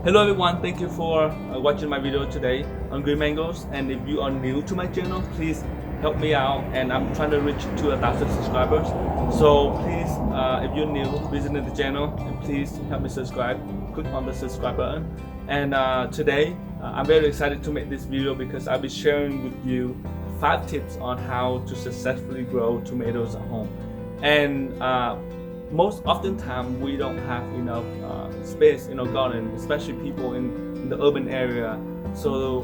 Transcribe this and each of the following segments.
Hello everyone, thank you for watching my video today on GreenMangoes. And if you are new to my channel, please help me out, and I'm trying to reach to 1,000 subscribers. So please, if you're new visiting the channel, please help me subscribe. Click on the subscribe button. And today I'm very excited to make this video because I'll be sharing with you 5 tips on how to successfully grow tomatoes at home. And most often time we don't have enough space in our garden, especially people in the urban area. So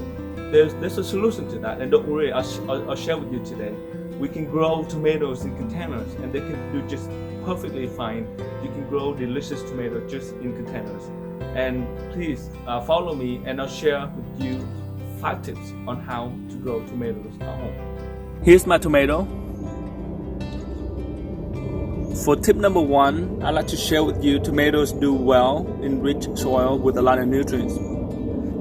there's a solution to that, and don't worry, I'll share with you today. We can grow tomatoes in containers, and they can do just perfectly fine. You can grow delicious tomatoes just in containers. And please follow me, and I'll share with you 5 tips on how to grow tomatoes at home. Here's my tomato. For tip number 1, I'd like to share with you tomatoes do well in rich soil with a lot of nutrients.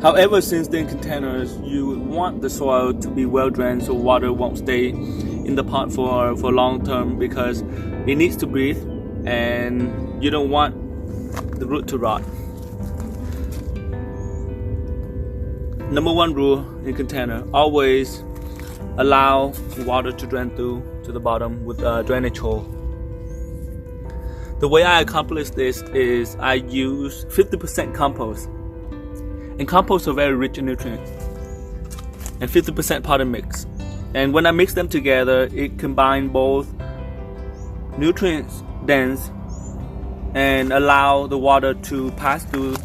However, since they're in containers, you want the soil to be well drained so water won't stay in the pot for long term, because it needs to breathe and you don't want the root to rot. Number 1 rule in container: always allow water to drain through to the bottom with a drainage hole. The way I accomplish this is I use 50% compost. And compost are very rich in nutrients. And 50% potting mix. And when I mix them together, it combines both nutrients dense and allow the water to pass through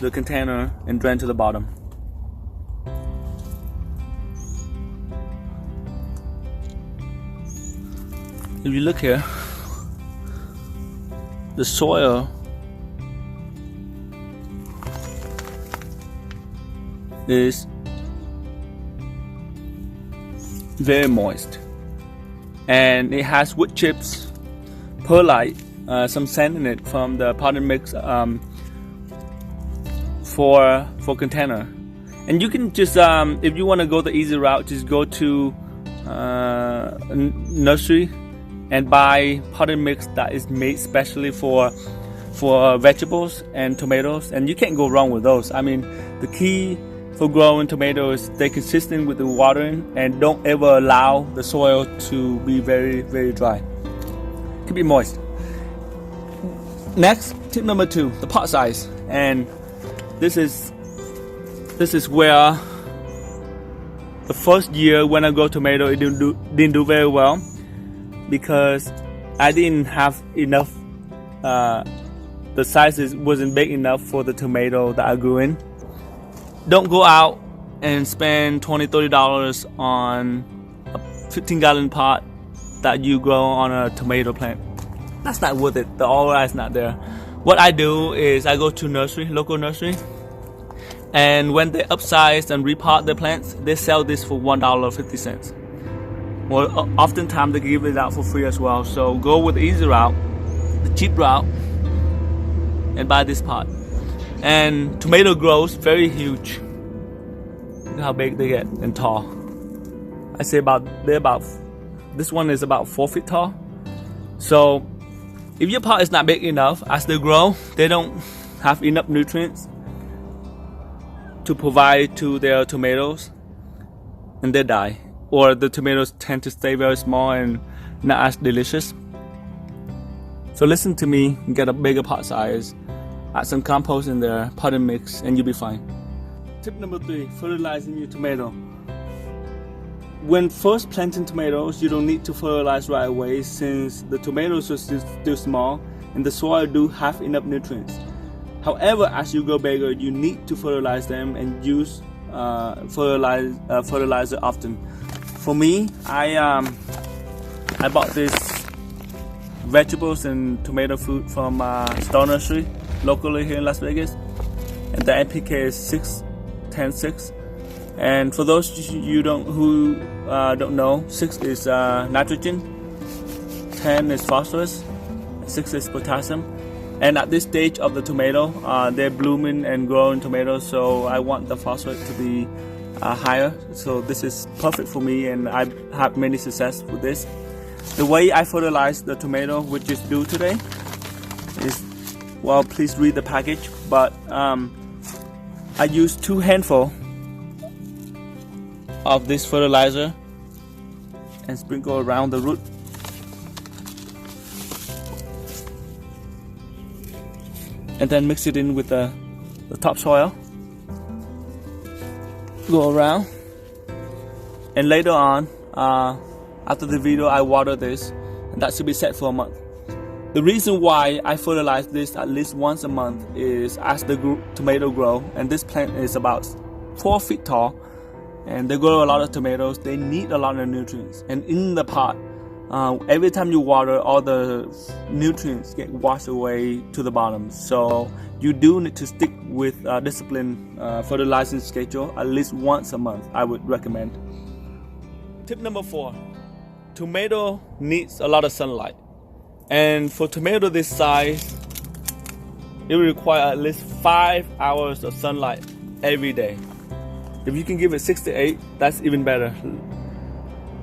the container and drain to the bottom. If you look here, the soil is very moist, and it has wood chips, perlite, some sand in it from the potting mix for container. And you can just if you want to go the easy route, just go to nursery and buy potting mix that is made specially for vegetables and tomatoes, and you can't go wrong with those. I mean, the key for growing tomatoes is stay consistent with the watering and don't ever allow the soil to be very, very dry. It can be moist. Next, tip number 2, the pot size. And this is where the first year when I grow tomato, it didn't do very well, because I didn't have enough, the sizes wasn't big enough for the tomato that I grew in. Don't go out and spend $20-$30 on a 15-gallon pot that you grow on a tomato plant. That's not worth it. The ROI is not there. What I do is I go to nursery, local nursery, and when they upsize and repot their plants, they sell this for $1.50. Well, oftentimes they give it out for free as well. So go with the easy route, the cheap route, and buy this pot. And tomato grows very huge. Look how big they get and tall. I say this one is about 4 feet tall. So if your pot is not big enough, as they grow, they don't have enough nutrients to provide to their tomatoes, and they die. Or the tomatoes tend to stay very small and not as delicious. So listen to me, get a bigger pot size, add some compost in there, potting mix, and you'll be fine. Tip number 3, fertilizing your tomato. When first planting tomatoes, you don't need to fertilize right away, since the tomatoes are still small and the soil do have enough nutrients. However, as you grow bigger, you need to fertilize them and use fertilizer often. For me, I bought this vegetables and tomato fruit from Local Nursery locally here in Las Vegas, and the NPK is 6-10-6. And for those who don't know, 6 is nitrogen, 10 is phosphorus, 6 is potassium. And at this stage of the tomato, they're blooming and growing tomatoes, so I want the phosphorus to be higher. So this is perfect for me, and I've had many success with this. The way I fertilize the tomato, which is due today, is well, please read the package. But I use 2 handfuls of this fertilizer and sprinkle around the root. And then mix it in with the topsoil. Go around. And later on, after the video, I water this, and that should be set for a month. The reason why I fertilize this at least once a month is as the tomato grow, and this plant is about 4 feet tall, and they grow a lot of tomatoes. They need a lot of nutrients, and in the pot, every time you water, all the nutrients get washed away to the bottom. So you do need to stick with disciplined fertilizing schedule at least once a month. I would recommend. Tip number 4, tomato needs a lot of sunlight, and for tomato this size, it will require at least 5 hours of sunlight every day. If you can give it 6 to 8, that's even better.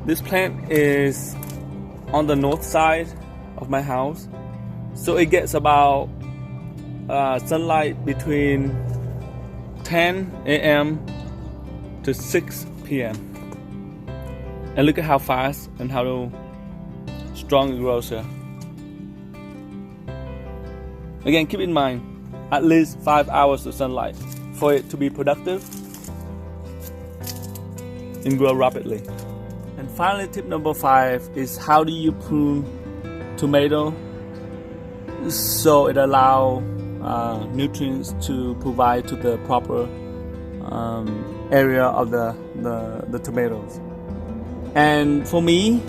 This plant is on the north side of my house, so it gets about sunlight between 10 a.m. to 6 p.m. And look at how fast and how strong it grows here. Again, keep in mind, at least 5 hours of sunlight for it to be productive and grow rapidly. And finally, tip number 5 is how do you prune tomato so it allow nutrients to provide to the proper area of the tomatoes. And for me,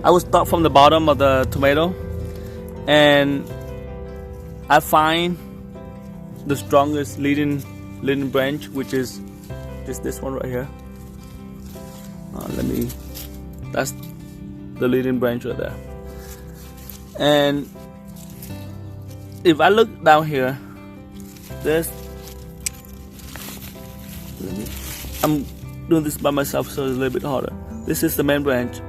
I will start from the bottom of the tomato, and I find the strongest leading branch, which is just this one right here. That's the leading branch right there. And if I look down here, I'm doing this by myself, so it's a little bit harder. This is the main branch.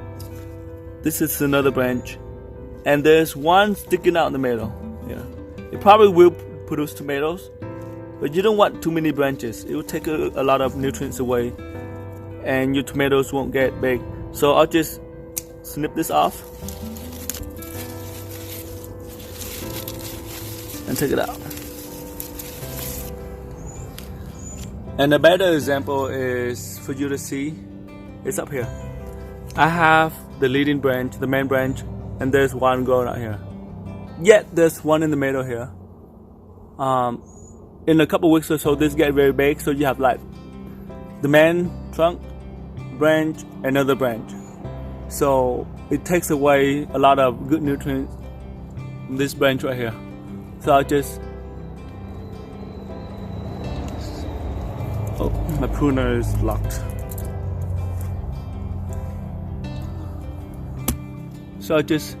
This is another branch, and there's one sticking out in the middle. Yeah, it probably will produce tomatoes, but you don't want too many branches. It will take a lot of nutrients away, and your tomatoes won't get big. So I'll just snip this off and take it out. And a better example is for you to see, it's up here. I have the leading branch, the main branch, and there's one growing out here. Yet there's one in the middle here. In a couple weeks or so, this gets very big, so you have like the main trunk, branch, another branch. So it takes away a lot of good nutrients from this branch right here. So I'll just, oh, my pruner is locked. So I just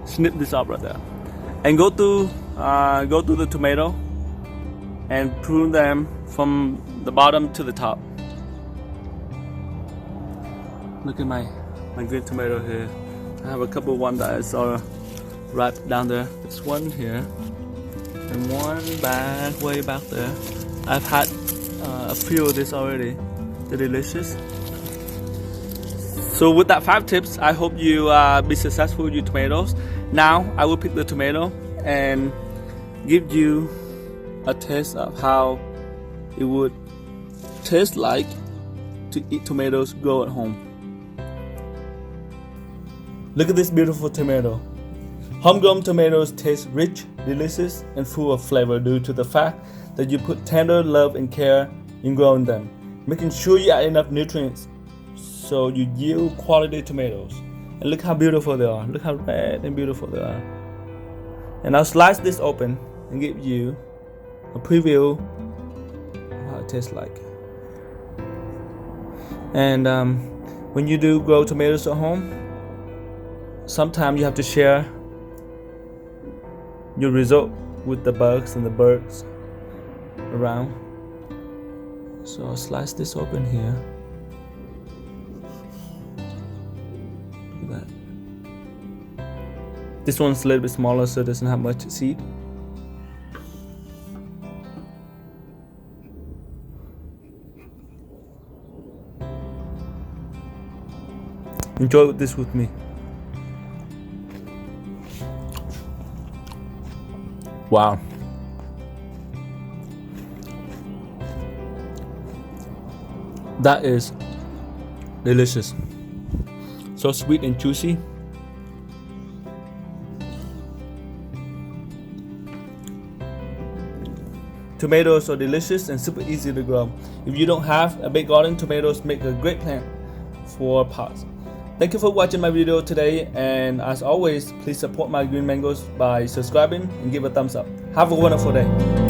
snip this up right there, and go through the tomato and prune them from the bottom to the top. Look at my green tomato here. I have a couple one that is right down there. There's one here and one way back there. I've had a few of this already. They're delicious. So with that 5 tips, I hope you be successful with your tomatoes. Now I will pick the tomato and give you a taste of how it would taste like to eat tomatoes grow at home. Look at this beautiful tomato. Homegrown tomatoes taste rich, delicious, and full of flavor due to the fact that you put tender love and care in growing them, making sure you add enough nutrients so you yield quality tomatoes. And look how beautiful they are. Look how red and beautiful they are. And I'll slice this open and give you a preview of how it tastes like. And when you do grow tomatoes at home, sometimes you have to share your result with the bugs and the birds around. So I'll slice this open here. Look at that. This one's a little bit smaller, so it doesn't have much seed. Enjoy this with me. Wow. That is delicious. So sweet and juicy. Tomatoes are delicious and super easy to grow. If you don't have a big garden, tomatoes make a great plant for pots. Thank you for watching my video today, and as always, please support my GreenMangoes by subscribing and give a thumbs up. Have a wonderful day.